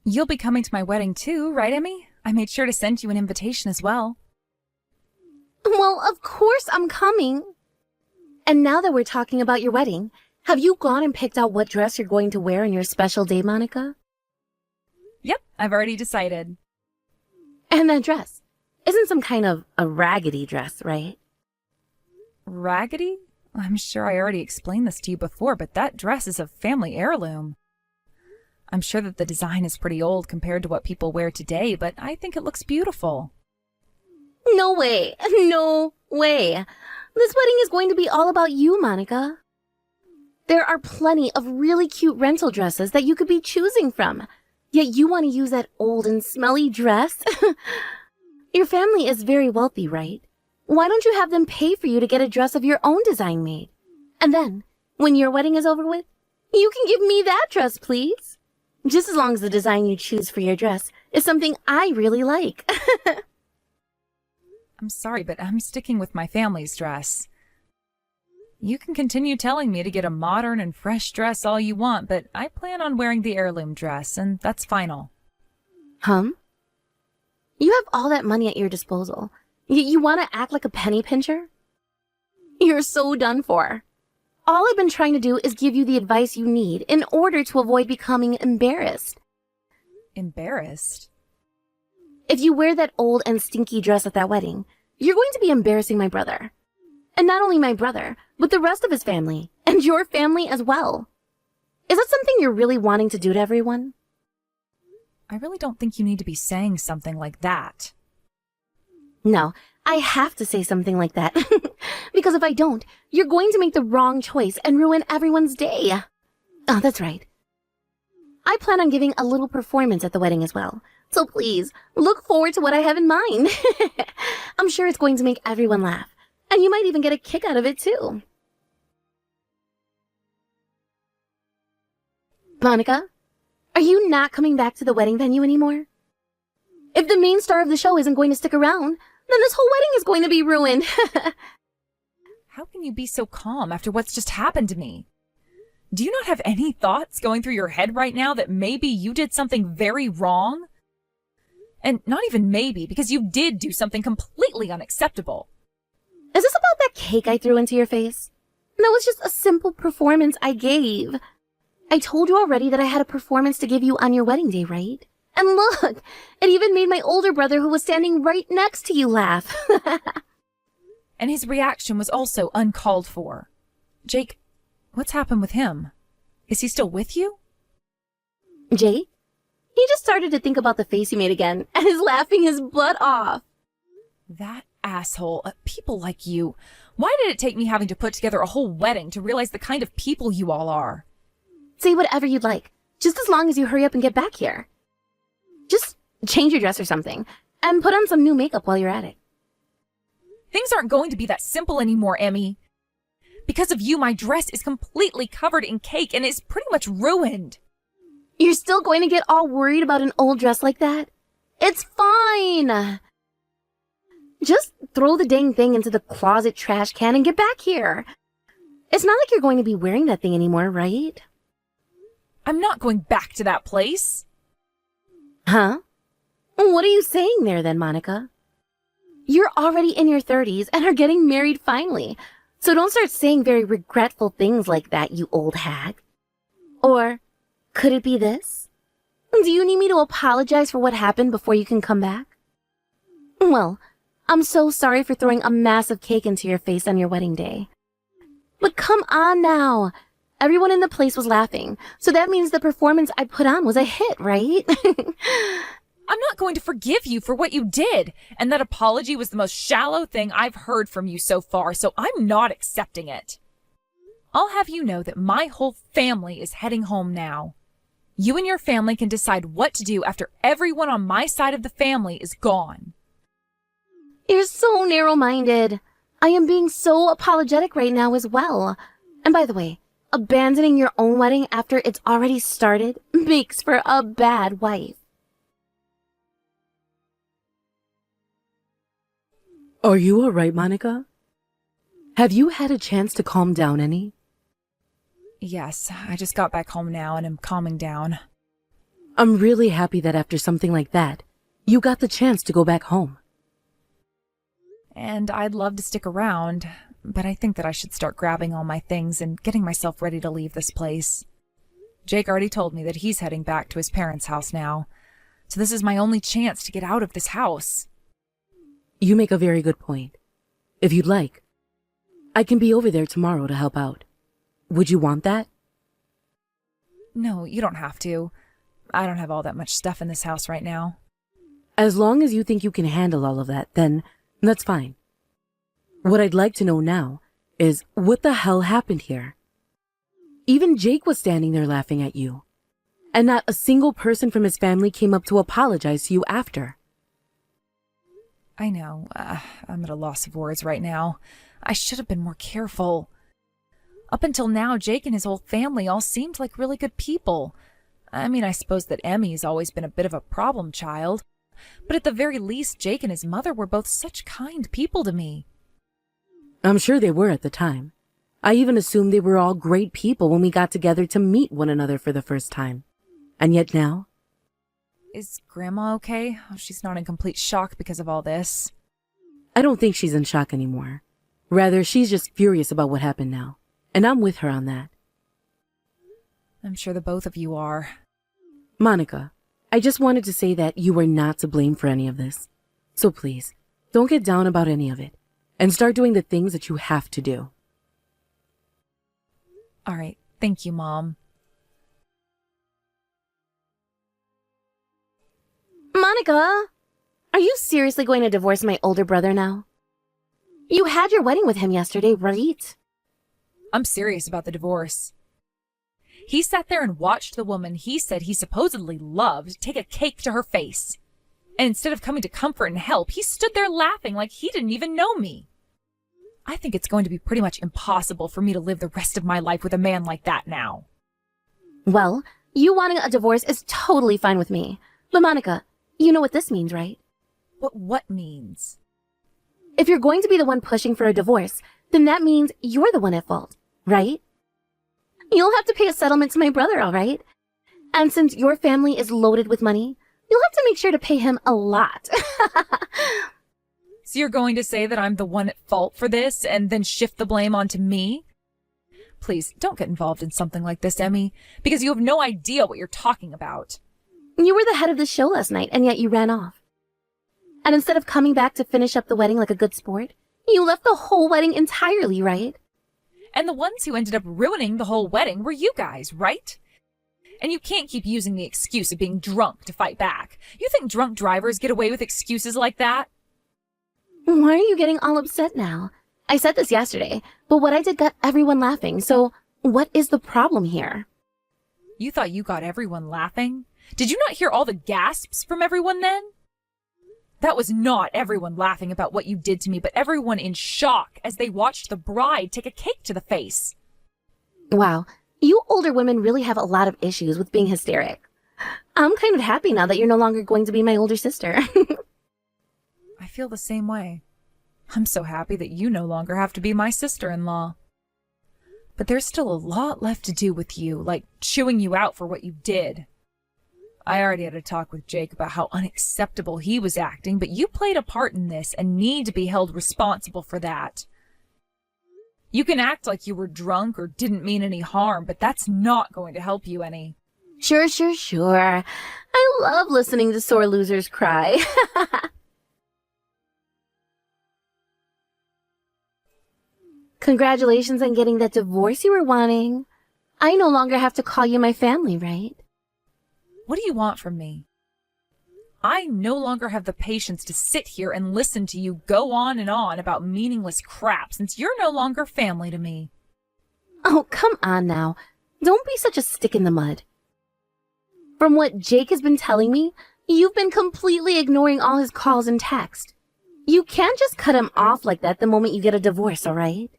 You'll be coming to my wedding too, right, Emmy? I made sure to send you an invitation as well. Well, of course I'm coming. And now that we're talking about your wedding, have you gone and picked out what dress you're going to wear on your special day, Monica? Yep, I've already decided. And that dress isn't some kind of a raggedy dress, right? Raggedy? I'm sure I already explained this to you before, but that dress is a family heirloom. I'm sure that the design is pretty old compared to what people wear today, but I think it looks beautiful. No way. No way. This wedding is going to be all about you, Monica. There are plenty of really cute rental dresses that you could be choosing from. Yet you want to use that old and smelly dress? Your family is very wealthy, right? Why don't you have them pay for you to get a dress of your own design made? And then, when your wedding is over with, you can give me that dress, please. Just as long as the design you choose for your dress is something I really like. I'm sorry, but I'm sticking with my family's dress. You can continue telling me to get a modern and fresh dress all you want, but I plan on wearing the heirloom dress, and that's final. You have all that money at your disposal. You want to act like a penny pincher? You're so done for. All I've been trying to do is give you the advice you need in order to avoid becoming embarrassed. Embarrassed? If you wear that old and stinky dress at that wedding, you're going to be embarrassing my brother. And not only my brother, but the rest of his family, and your family as well. Is that something you're really wanting to do to everyone? I really don't think you need to be saying something like that. No, I have to say something like that. Because if I don't, you're going to make the wrong choice and ruin everyone's day. Oh, that's right. I plan on giving a little performance at the wedding as well. So please, look forward to what I have in mind. I'm sure it's going to make everyone laugh. And you might even get a kick out of it too. Monica, are you not coming back to the wedding venue anymore? If the main star of the show isn't going to stick around, then this whole wedding is going to be ruined. How can you be so calm after what's just happened to me? Do you not have any thoughts going through your head right now that maybe you did something very wrong? And not even maybe, because you did do something completely unacceptable. Is this about that cake I threw into your face? That was just a simple performance I gave. I told you already that I had a performance to give you on your wedding day, right? And look, it even made my older brother who was standing right next to you laugh. And his reaction was also uncalled for. Jake, what's happened with him? Is he still with you? Jake? He just started to think about the face you made again and is laughing his butt off. That asshole. People like you. Why did it take me having to put together a whole wedding to realize the kind of people you all are? Say whatever you'd like, just as long as you hurry up and get back here. Just change your dress or something, and put on some new makeup while you're at it. Things aren't going to be that simple anymore, Emmy. Because of you, my dress is completely covered in cake and is pretty much ruined. You're still going to get all worried about an old dress like that? It's fine. Just throw the dang thing into the closet trash can and get back here. It's not like you're going to be wearing that thing anymore, right? I'm not going back to that place. Huh? What are you saying there then, Monica? You're already in your 30s and are getting married finally, so don't start saying very regretful things like that, you old hag. Or could it be this? Do you need me to apologize for what happened before you can come back? Well, I'm so sorry for throwing a massive cake into your face on your wedding day. But come on now. Everyone in the place was laughing, so that means the performance I put on was a hit, right? I'm not going to forgive you for what you did, and that apology was the most shallow thing I've heard from you so far, so I'm not accepting it. I'll have you know that my whole family is heading home now. You and your family can decide what to do after everyone on my side of the family is gone. You're so narrow-minded. I am being so apologetic right now as well. And by the way, abandoning your own wedding after it's already started makes for a bad wife. Are you all right, Monica? Have you had a chance to calm down any? Yes, I just got back home now and am calming down. I'm really happy that after something like that, you got the chance to go back home. And I'd love to stick around, but I think that I should start grabbing all my things and getting myself ready to leave this place. Jake already told me that he's heading back to his parents' house now, so this is my only chance to get out of this house. You make a very good point. If you'd like, I can be over there tomorrow to help out. Would you want that? No, you don't have to. I don't have all that much stuff in this house right now. As long as you think you can handle all of that, then that's fine. What I'd like to know now is what the hell happened here? Even Jake was standing there laughing at you, and not a single person from his family came up to apologize to you after. I know. I'm at a loss of words right now. I should have been more careful. Up until now, Jake and his whole family all seemed like really good people. I mean, I suppose that Emmy's always been a bit of a problem child, but at the very least, Jake and his mother were both such kind people to me. I'm sure they were at the time. I even assumed they were all great people when we got together to meet one another for the first time. And yet now? Is Grandma okay? Oh, she's not in complete shock because of all this. I don't think she's in shock anymore. Rather, she's just furious about what happened now. And I'm with her on that. I'm sure the both of you are. Monica, I just wanted to say that you were not to blame for any of this. So please, don't get down about any of it. And start doing the things that you have to do. All right. Thank you, Mom. Monica, are you seriously going to divorce my older brother now? You had your wedding with him yesterday, right? I'm serious about the divorce. He sat there and watched the woman he said he supposedly loved take a cake to her face. And instead of coming to comfort and help, he stood there laughing like he didn't even know me. I think it's going to be pretty much impossible for me to live the rest of my life with a man like that now. Well, you wanting a divorce is totally fine with me. But Monica, you know what this means, right? What means? If you're going to be the one pushing for a divorce, then that means you're the one at fault, right? You'll have to pay a settlement to my brother, all right? And since your family is loaded with money, you'll have to make sure to pay him a lot. So you're going to say that I'm the one at fault for this and then shift the blame onto me? Please, don't get involved in something like this, Emmy, because you have no idea what you're talking about. You were the head of the show last night, and yet you ran off. And instead of coming back to finish up the wedding like a good sport, you left the whole wedding entirely, right? And the ones who ended up ruining the whole wedding were you guys, right? And you can't keep using the excuse of being drunk to fight back. You think drunk drivers get away with excuses like that? Why are you getting all upset now? I said this yesterday, but what I did got everyone laughing, so what is the problem here? You thought you got everyone laughing? Did you not hear all the gasps from everyone then? That was not everyone laughing about what you did to me, but everyone in shock as they watched the bride take a cake to the face. Wow, you older women really have a lot of issues with being hysteric. I'm kind of happy now that you're no longer going to be my older sister. I feel the same way. I'm so happy that you no longer have to be my sister-in-law. But there's still a lot left to do with you, like chewing you out for what you did. I already had a talk with Jake about how unacceptable he was acting, but you played a part in this and need to be held responsible for that. You can act like you were drunk or didn't mean any harm, but that's not going to help you any. Sure. I love listening to sore losers cry. Congratulations on getting that divorce you were wanting. I no longer have to call you my family, right? What do you want from me? I no longer have the patience to sit here and listen to you go on and on about meaningless crap since you're no longer family to me. Oh, come on now. Don't be such a stick in the mud. From what Jake has been telling me, you've been completely ignoring all his calls and texts. You can't just cut him off like that the moment you get a divorce, all right?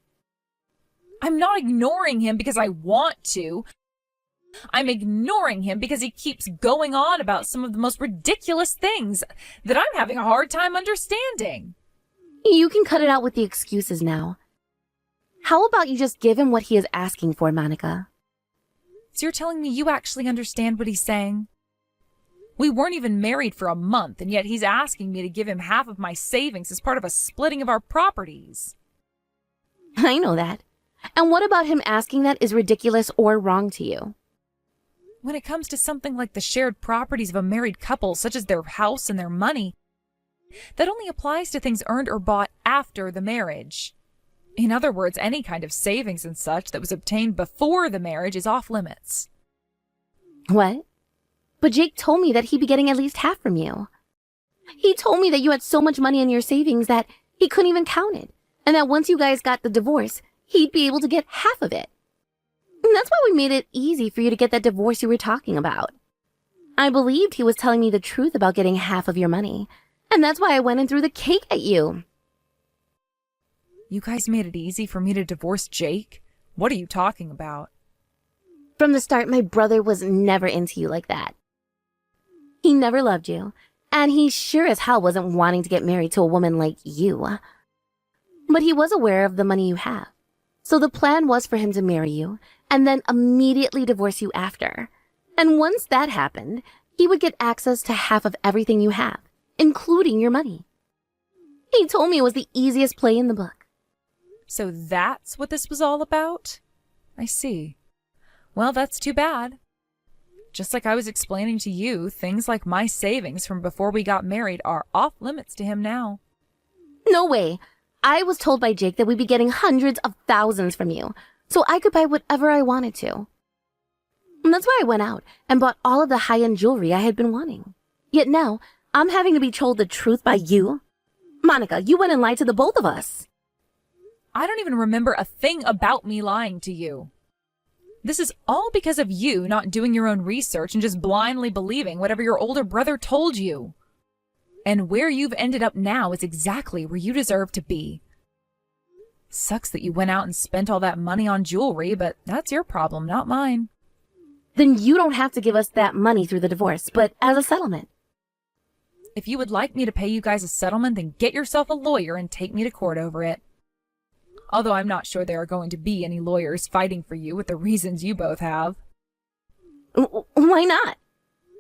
I'm not ignoring him because I want to. I'm ignoring him because he keeps going on about some of the most ridiculous things that I'm having a hard time understanding. You can cut it out with the excuses now. How about you just give him what he is asking for, Monica? So you're telling me you actually understand what he's saying? We weren't even married for a month, and yet he's asking me to give him half of my savings as part of a splitting of our properties. I know that. And what about him asking that is ridiculous or wrong to you? When it comes to something like the shared properties of a married couple, such as their house and their money, that only applies to things earned or bought after the marriage. In other words, any kind of savings and such that was obtained before the marriage is off limits. What? But Jake told me that he'd be getting at least half from you. He told me that you had so much money in your savings that he couldn't even count it, and that once you guys got the divorce, he'd be able to get half of it. And that's why we made it easy for you to get that divorce you were talking about. I believed he was telling me the truth about getting half of your money, and that's why I went and threw the cake at you. You guys made it easy for me to divorce Jake? What are you talking about? From the start, my brother was never into you like that. He never loved you, and he sure as hell wasn't wanting to get married to a woman like you. But he was aware of the money you have. So the plan was for him to marry you and then immediately divorce you after. And once that happened, he would get access to half of everything you have, including your money. He told me it was the easiest play in the book. So that's what this was all about? I see. Well, that's too bad. Just like I was explaining to you, things like my savings from before we got married are off limits to him now. No way. I was told by Jake that we'd be getting hundreds of thousands from you, so I could buy whatever I wanted to. And that's why I went out and bought all of the high-end jewelry I had been wanting. Yet now, I'm having to be told the truth by you? Monica, you went and lied to the both of us. I don't even remember a thing about me lying to you. This is all because of you not doing your own research and just blindly believing whatever your older brother told you. And where you've ended up now is exactly where you deserve to be. Sucks that you went out and spent all that money on jewelry, but that's your problem, not mine. Then you don't have to give us that money through the divorce, but as a settlement. If you would like me to pay you guys a settlement, then get yourself a lawyer and take me to court over it. Although I'm not sure there are going to be any lawyers fighting for you with the reasons you both have. Why not?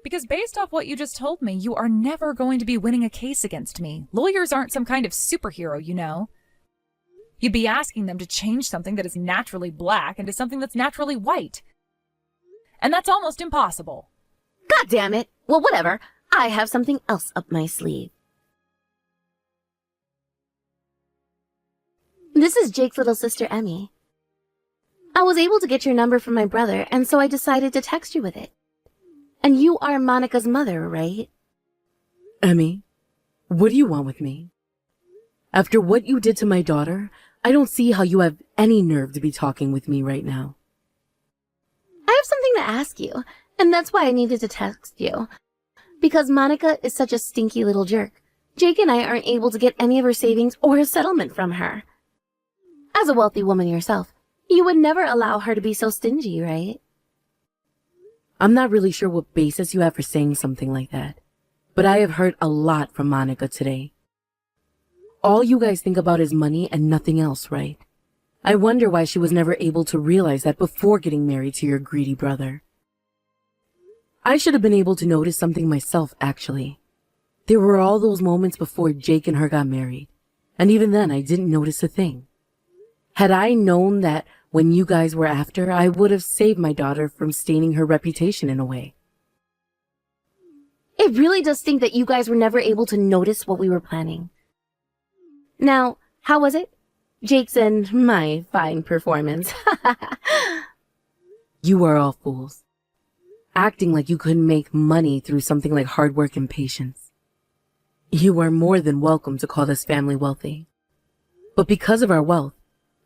Because based off what you just told me, you are never going to be winning a case against me. Lawyers aren't some kind of superhero, you know. You'd be asking them to change something that is naturally black into something that's naturally white. And that's almost impossible. God damn it. Well, whatever. I have something else up my sleeve. This is Jake's little sister, Emmy. I was able to get your number from my brother, and so I decided to text you with it. And you are Monica's mother, right? Emmy, what do you want with me? After what you did to my daughter, I don't see how you have any nerve to be talking with me right now. I have something to ask you, and that's why I needed to text you. Because Monica is such a stinky little jerk. Jake and I aren't able to get any of her savings or a settlement from her. As a wealthy woman yourself, you would never allow her to be so stingy, right? I'm not really sure what basis you have for saying something like that, but I have heard a lot from Monica today. All you guys think about is money and nothing else, right? I wonder why she was never able to realize that before getting married to your greedy brother. I should have been able to notice something myself, actually. There were all those moments before Jake and her got married, and even then I didn't notice a thing. Had I known that when you guys were after, I would have saved my daughter from staining her reputation in a way. It really does stink that you guys were never able to notice what we were planning. Now, how was it? Jake's and my fine performance. You are all fools. Acting like you couldn't make money through something like hard work and patience. You are more than welcome to call this family wealthy. But because of our wealth,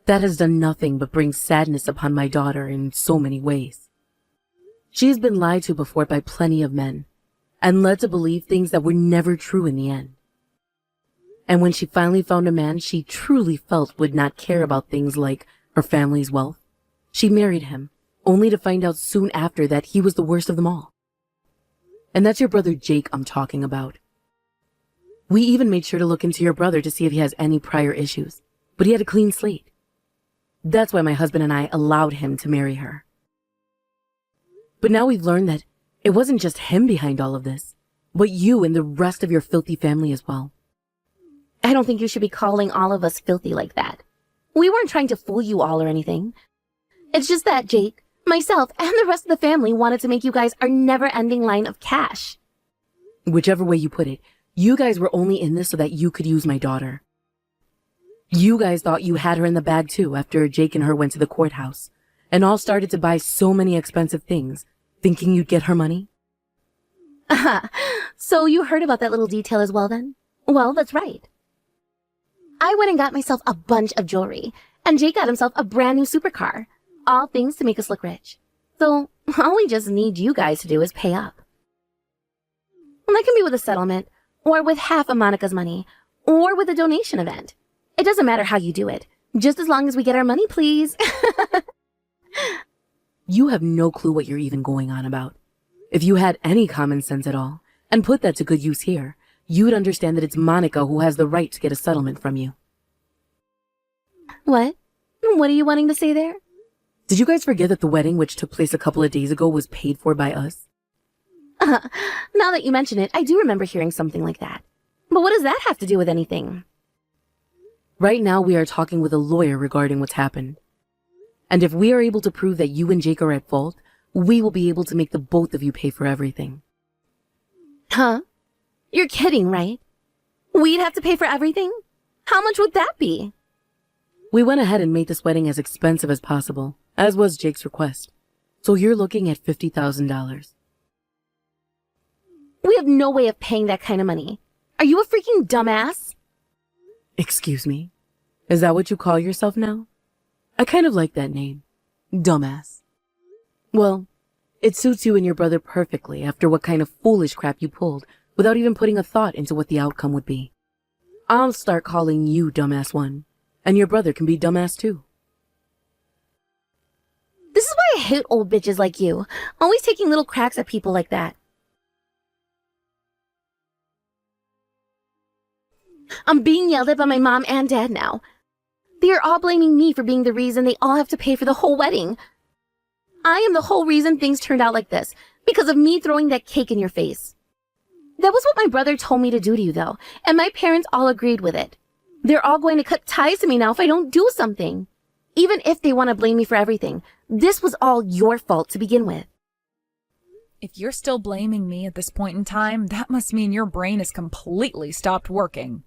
that has done nothing but bring sadness upon my daughter in so many ways. She has been lied to before by plenty of men, and led to believe things that were never true in the end. And when she finally found a man she truly felt would not care about things like her family's wealth, she married him, only to find out soon after that he was the worst of them all. And that's your brother Jake I'm talking about. We even made sure to look into your brother to see if he has any prior issues, but he had a clean slate. That's why my husband and I allowed him to marry her. But now we've learned that it wasn't just him behind all of this. but you and the rest of your filthy family as well. I don't think you should be calling all of us filthy like that. We weren't trying to fool you all or anything. It's just that Jake, myself, and the rest of the family wanted to make you guys our never-ending line of cash. Whichever way you put it, you guys were only in this so that you could use my daughter. You guys thought you had her in the bag too after Jake and her went to the courthouse and all started to buy so many expensive things, thinking you'd get her money. So you heard about that little detail as well then? Well, that's right. I went and got myself a bunch of jewelry, and Jake got himself a brand new supercar. All things to make us look rich. So all we just need you guys to do is pay up. And that can be with a settlement, or with half of Monica's money, or with a donation event. It doesn't matter how you do it, just as long as we get our money, please. You have no clue what you're even going on about. If you had any common sense at all, and put that to good use here, you'd understand that it's Monica who has the right to get a settlement from you. What? What are you wanting to say there? Did you guys forget that the wedding, which took place a couple of days ago, was paid for by us? Now that you mention it, I do remember hearing something like that. But what does that have to do with anything? Right now, we are talking with a lawyer regarding what's happened. And if we are able to prove that you and Jake are at fault, we will be able to make the both of you pay for everything. Huh? You're kidding, right? We'd have to pay for everything? How much would that be? We went ahead and made this wedding as expensive as possible, as was Jake's request. So you're looking at $50,000. We have no way of paying that kind of money. Are you a freaking dumbass? Excuse me? Is that what you call yourself now? I kind of like that name. Dumbass. Well, it suits you and your brother perfectly after what kind of foolish crap you pulled without even putting a thought into what the outcome would be. I'll start calling you Dumbass 1, and your brother can be Dumbass 2. This is why I hate old bitches like you, always taking little cracks at people like that. I'm being yelled at by my mom and dad now. They are all blaming me for being the reason they all have to pay for the whole wedding. I am the whole reason things turned out like this, because of me throwing that cake in your face. That was what my brother told me to do to you, though, and my parents all agreed with it. They're all going to cut ties to me now if I don't do something. Even if they want to blame me for everything, this was all your fault to begin with. If you're still blaming me at this point in time, that must mean your brain has completely stopped working.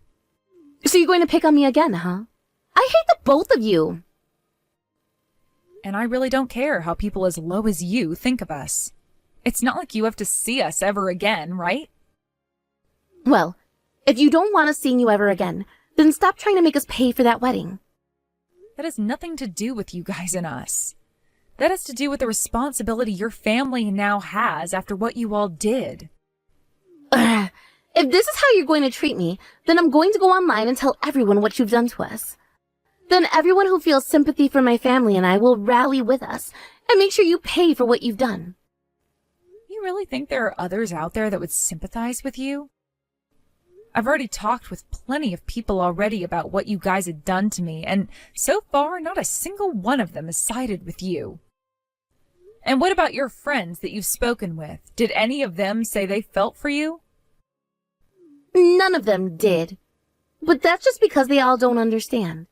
So you're going to pick on me again, huh? I hate the both of you. And I really don't care how people as low as you think of us. It's not like you have to see us ever again, right? Well, if you don't want us seeing you ever again, then stop trying to make us pay for that wedding. That has nothing to do with you guys and us. That has to do with the responsibility your family now has after what you all did. Ugh. If this is how you're going to treat me, then I'm going to go online and tell everyone what you've done to us. Then everyone who feels sympathy for my family and I will rally with us and make sure you pay for what you've done. You really think there are others out there that would sympathize with you? I've already talked with plenty of people already about what you guys had done to me, and so far, not a single one of them has sided with you. And what about your friends that you've spoken with? Did any of them say they felt for you? None of them did. But that's just because they all don't understand.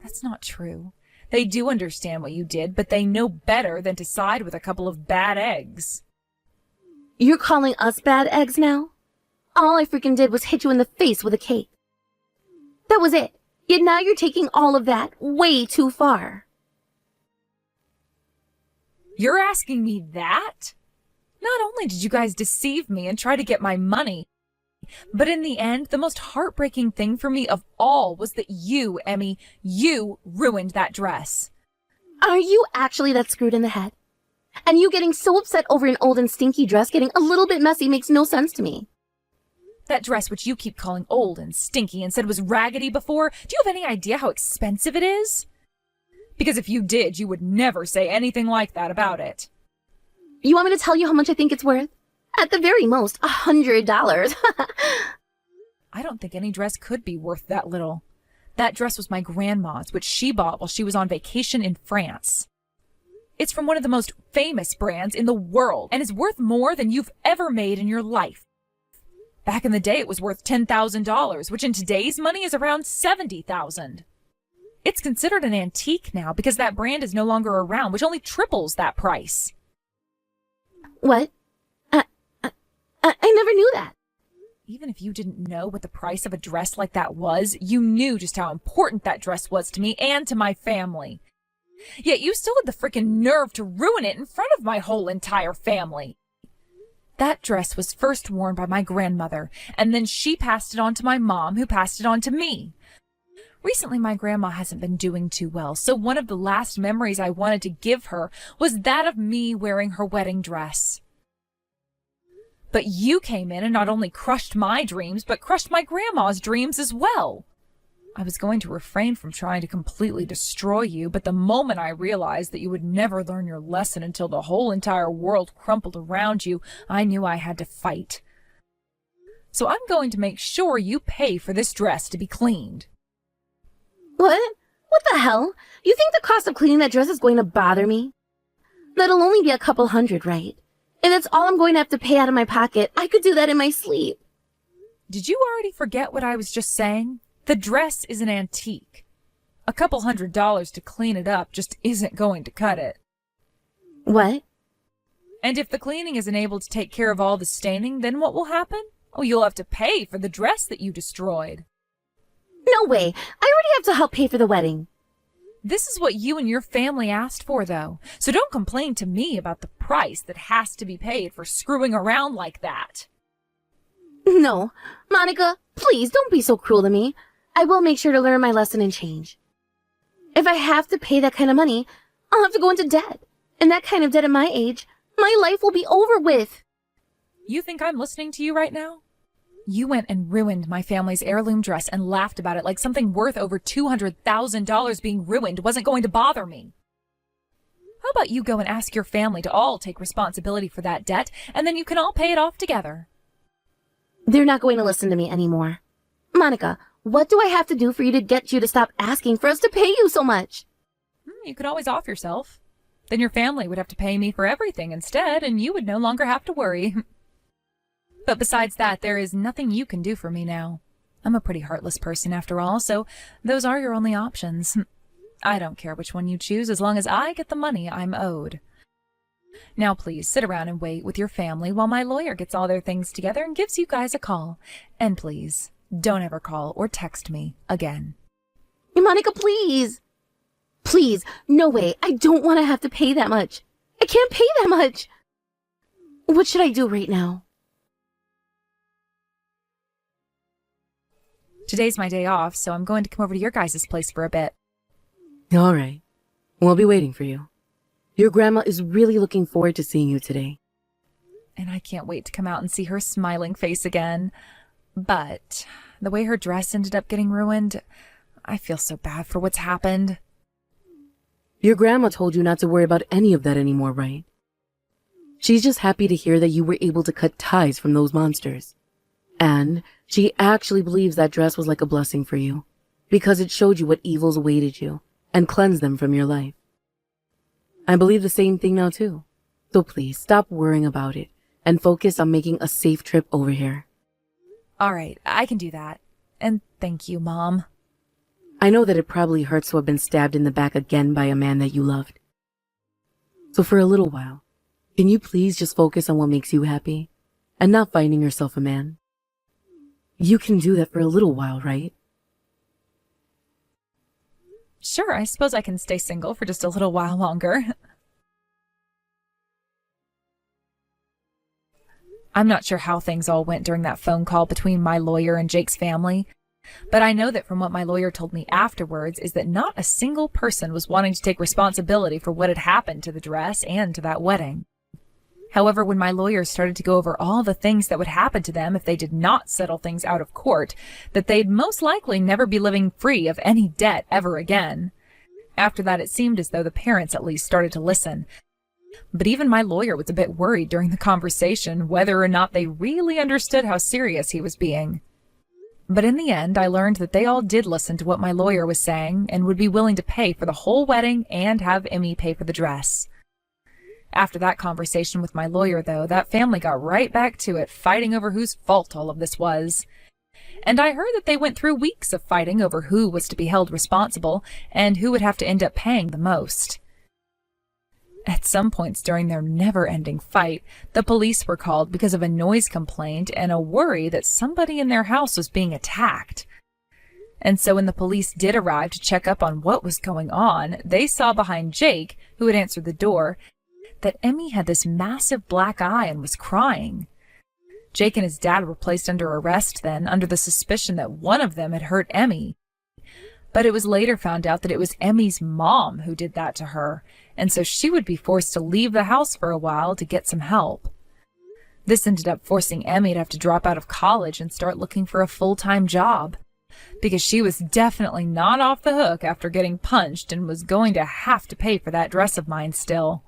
That's not true. They do understand what you did, but they know better than to side with a couple of bad eggs. You're calling us bad eggs now? All I freaking did was hit you in the face with a cake. That was it. Yet now you're taking all of that way too far. You're asking me that? Not only did you guys deceive me and try to get my money, but in the end, the most heartbreaking thing for me of all was that you, Emmy, you ruined that dress. Are you actually that screwed in the head? And you getting so upset over an old and stinky dress getting a little bit messy makes no sense to me. That dress which you keep calling old and stinky and said was raggedy before, do you have any idea how expensive it is? Because if you did, you would never say anything like that about it. You want me to tell you how much I think it's worth? At the very most, $100. I don't think any dress could be worth that little. That dress was my grandma's, which she bought while she was on vacation in France. It's from one of the most famous brands in the world and is worth more than you've ever made in your life. Back in the day, it was worth $10,000, which in today's money is around $70,000. It's considered an antique now because that brand is no longer around, which only triples that price. What? I never knew that. Even if you didn't know what the price of a dress like that was, you knew just how important that dress was to me and to my family. Yet you still had the frickin' nerve to ruin it in front of my whole entire family. That dress was first worn by my grandmother, and then she passed it on to my mom, who passed it on to me. Recently, my grandma hasn't been doing too well, so one of the last memories I wanted to give her was that of me wearing her wedding dress. But you came in and not only crushed my dreams, but crushed my grandma's dreams as well. I was going to refrain from trying to completely destroy you, but the moment I realized that you would never learn your lesson until the whole entire world crumpled around you, I knew I had to fight. So I'm going to make sure you pay for this dress to be cleaned. What? What the hell? You think the cost of cleaning that dress is going to bother me? That'll only be a couple $100, right? If that's all I'm going to have to pay out of my pocket, I could do that in my sleep. Did you already forget what I was just saying? The dress is an antique. A couple $100 to clean it up just isn't going to cut it. What? And if the cleaning isn't able to take care of all the staining, then what will happen? Oh, you'll have to pay for the dress that you destroyed. No way. I already have to help pay for the wedding. This is what you and your family asked for, though. So don't complain to me about the price that has to be paid for screwing around like that. No. Monica, please don't be so cruel to me. I will make sure to learn my lesson and change. If I have to pay that kind of money, I'll have to go into debt. And that kind of debt at my age, my life will be over with. You think I'm listening to you right now? You went and ruined my family's heirloom dress and laughed about it like something worth over $200,000 being ruined wasn't going to bother me. How about you go and ask your family to all take responsibility for that debt, and then you can all pay it off together. They're not going to listen to me anymore. Monica, what do I have to do for you to get you to stop asking for us to pay you so much? You could always off yourself. Then your family would have to pay me for everything instead, and you would no longer have to worry. But besides that, there is nothing you can do for me now. I'm a pretty heartless person after all, so those are your only options. I don't care which one you choose as long as I get the money I'm owed. Now please sit around and wait with your family while my lawyer gets all their things together and gives you guys a call. And please, don't ever call or text me again. Monica, please. Please, no way. I don't want to have to pay that much. I can't pay that much. What should I do right now? Today's my day off, so I'm going to come over to your guys' place for a bit. All right. We'll be waiting for you. Your grandma is really looking forward to seeing you today. And I can't wait to come out and see her smiling face again. But the way her dress ended up getting ruined, I feel so bad for what's happened. Your grandma told you not to worry about any of that anymore, right? She's just happy to hear that you were able to cut ties from those monsters. And she actually believes that dress was like a blessing for you, because it showed you what evils awaited you and cleansed them from your life. I believe the same thing now too. So please stop worrying about it and focus on making a safe trip over here. All right, I can do that. And thank you, Mom. I know that it probably hurts to have been stabbed in the back again by a man that you loved. So for a little while, can you please just focus on what makes you happy and not finding yourself a man? You can do that for a little while, right? Sure, I suppose I can stay single for just a little while longer. I'm not sure how things all went during that phone call between my lawyer and Jake's family, but I know that from what my lawyer told me afterwards is that not a single person was wanting to take responsibility for what had happened to the dress and to that wedding. However, when my lawyer started to go over all the things that would happen to them if they did not settle things out of court, that they'd most likely never be living free of any debt ever again. After that, it seemed as though the parents at least started to listen. But even my lawyer was a bit worried during the conversation whether or not they really understood how serious he was being. But in the end, I learned that they all did listen to what my lawyer was saying and would be willing to pay for the whole wedding and have Emmy pay for the dress. After that conversation with my lawyer, though, that family got right back to it, fighting over whose fault all of this was. And I heard that they went through weeks of fighting over who was to be held responsible and who would have to end up paying the most. At some points during their never-ending fight, the police were called because of a noise complaint and a worry that somebody in their house was being attacked. And so when the police did arrive to check up on what was going on, they saw behind Jake, who had answered the door, that Emmy had this massive black eye and was crying. Jake and his dad were placed under arrest then, under the suspicion that one of them had hurt Emmy. But it was later found out that it was Emmy's mom who did that to her, and so she would be forced to leave the house for a while to get some help. This ended up forcing Emmy to have to drop out of college and start looking for a full-time job, because she was definitely not off the hook after getting punched and was going to have to pay for that dress of mine still.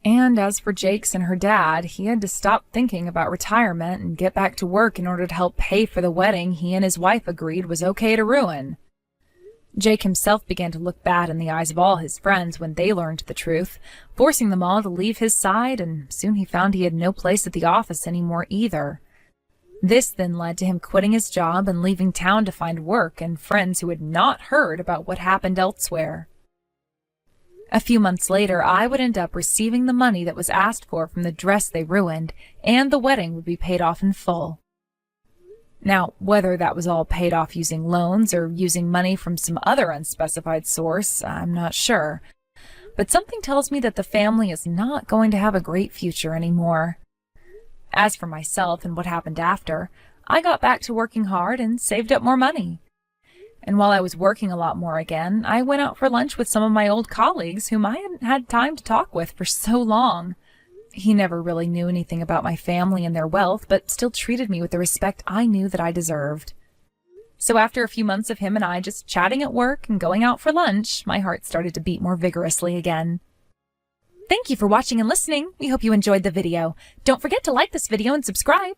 And as for Jake's and her dad, he had to stop thinking about retirement and get back to work in order to help pay for the wedding he and his wife agreed was okay to ruin. Jake himself began to look bad in the eyes of all his friends when they learned the truth, forcing them all to leave his side, and soon he found he had no place at the office anymore either. This then led to him quitting his job and leaving town to find work and friends who had not heard about what happened elsewhere. A few months later, I would end up receiving the money that was asked for from the dress they ruined, and the wedding would be paid off in full. Now, whether that was all paid off using loans or using money from some other unspecified source, I'm not sure. But something tells me that the family is not going to have a great future anymore. As for myself and what happened after, I got back to working hard and saved up more money. And while I was working a lot more again, I went out for lunch with some of my old colleagues whom I hadn't had time to talk with for so long. He never really knew anything about my family and their wealth, but still treated me with the respect I knew that I deserved. So after a few months of him and I just chatting at work and going out for lunch, my heart started to beat more vigorously again. Thank you for watching and listening. We hope you enjoyed the video. Don't forget to like this video and subscribe.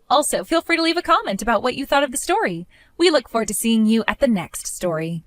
Also, feel free to leave a comment about what you thought of the story. We look forward to seeing you at the next story.